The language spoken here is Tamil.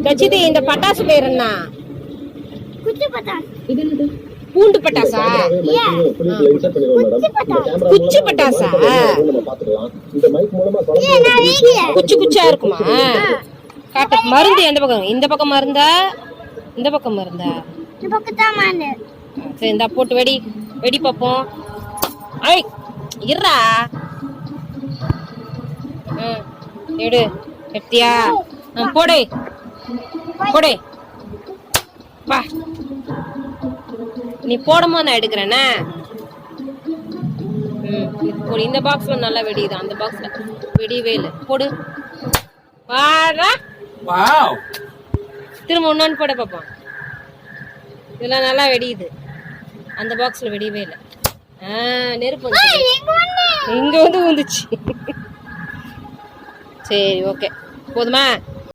கச்சிதி இந்த பட்டாசு பேர் என்ன? பூண்டு பட்டாசா? குச்சி பட்டாசா? குச்சி குச்சா இருக்குமா? காட்டு. மருந்து எந்த பக்கம்? இந்த பக்கம் மருந்தா இந்த பக்கம் மருந்தா? சரி இந்த போட்டு வெடி வெடி பார்ப்போம். ஐ இருடா. எடு எடுத்தியா? போடு போடு. வா நீ போடும்போது நான் எடுக்கிறேன்னா. போடு. இந்த பாக்ஸ்ல நல்லா வெடியுது, அந்த பாக்ஸ்ல வெடியவே இல்லை. போடு. வாடா. திரும்ப ஒன்னு போட பார்ப்போம். இதெல்லாம் நல்லா வெடியுது, அந்த பாக்ஸ்ல வெடியவே இல்லை. நெருப்பு இங்க வந்து வந்துச்சு. சரி ஓகே போதுமா?